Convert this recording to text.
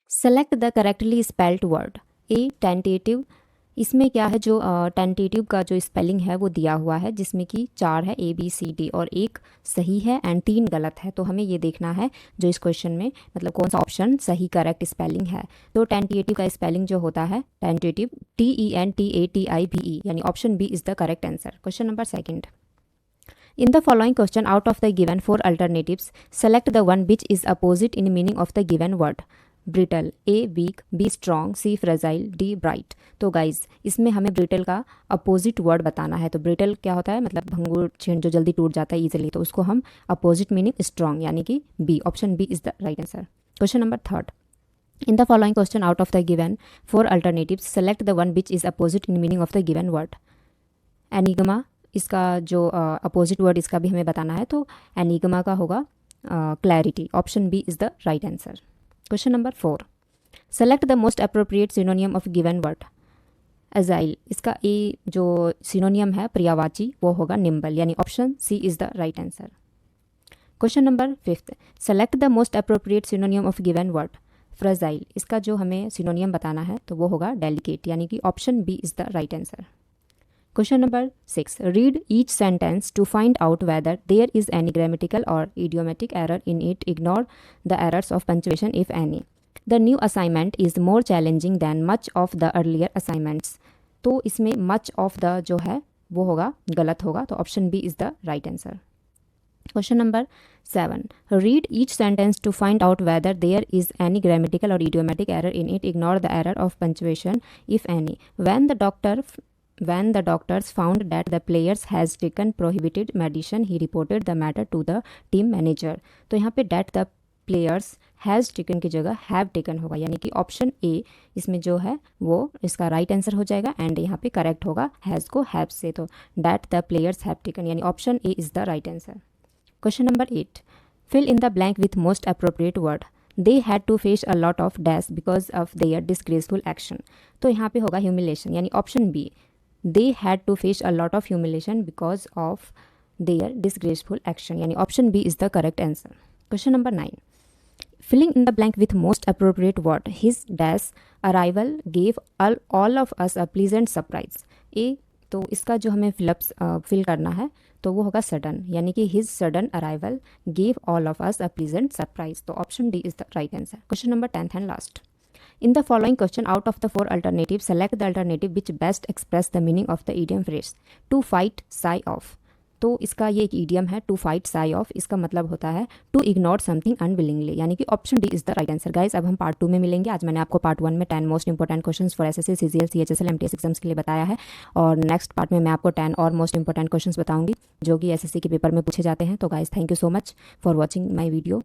Select the correctly spelled word. A tentative, इसमें क्या है, जो टेंटेटिव का जो स्पेलिंग है वो दिया हुआ है जिसमें कि 4 है ABCD और एक सही है एंड 3 गलत है। तो हमें ये देखना है जो इस क्वेश्चन में मतलब कौन सा ऑप्शन सही करेक्ट स्पेलिंग है। तो टेंटेटिव का स्पेलिंग जो होता है टेंटेटिव TENTATIVE, यानी option B is the correct answer. Question number second, in the following question out of the given 4 alternatives select the one which is opposite in meaning of the given word। Brittle, A weak, B strong, C fragile, D bright. तो guys इसमें हमें brittle का opposite word बताना है। तो brittle क्या होता है, मतलब भंगुर छेड़ जो जल्दी टूट जाता है इजीली, तो उसको हम अपोजिट मीनिंग स्ट्रॉन्ग यानी कि B, option B is the right answer. Question number third, in the following question out of the given 4 alternatives select the one which is opposite in meaning of the given word। Enigma, इसका जो opposite word इसका भी हमें बताना है, तो enigma का होगा clarity, option B is the right answer. Question number 4, select the most appropriate synonym of given word. Agile, इसका ए जो सिनोनियम है पर्यायवाची वो होगा निम्बल, यानी option C is the right answer. Question number 5, select the most appropriate synonym of given word. Fragile, इसका जो हमें सिनोनियम बताना है तो वो होगा डेलिकेट, यानी कि option B is the right answer. Question number 6. Read each sentence to find out whether there is any grammatical or idiomatic error in it. Ignore the errors of punctuation if any. The new assignment is more challenging than much of the earlier assignments. तो इसमें much of the जो है वो होगा गलत होगा, तो option B is the right answer. Question number 7. Read each sentence to find out whether there is any grammatical or idiomatic error in it. Ignore the error of punctuation if any. When the doctors found that the players has taken prohibited medicine, he reported the matter to the team manager। तो यहाँ पे that the players has taken की जगह have taken होगा, यानी कि option A इसमें जो है वो इसका राइट आंसर हो जाएगा एंड यहाँ पे करेक्ट होगा हैज़ को हैव से, तो that the players have taken यानी option A is the right answer. Question number 8, fill in the blank with most appropriate word। They had to face a lot of dash because of their disgraceful action। तो यहाँ पे होगा humiliation, यानी option B, they had to face a lot of humiliation because of their disgraceful action, यानी option B is the correct answer. Question number 9, filling in the blank with most appropriate word। his dash arrival gave all of us a pleasant surprise। ए तो इसका जो हमें fill करना है तो वो होगा सडन, यानी कि his sudden arrival gave all of us a pleasant surprise, तो option D is the right answer. Question number 10th and last, in the following question out of the 4 alternatives select the alternative which best express the meaning of the idiom phrase to fight sigh off। तो इसका ये एक idiom है to fight sigh off, इसका मतलब होता है to ignore something unwillingly, यानी कि option D is the right answer. Guys अब हम पार्ट 2 में मिलेंगे। आज मैंने आपको पार्ट 1 में 10 most important questions for SSC CGL CHSL MTS exams के लिए बताया है, और नेक्स्ट पार्ट में मैं आपको 10 और मोस्ट इंपॉर्टेंट क्वेश्चंस बताऊंगी जो कि SSC के पेपर में पूछे जाते हैं। तो guys thank you so much for watching my video.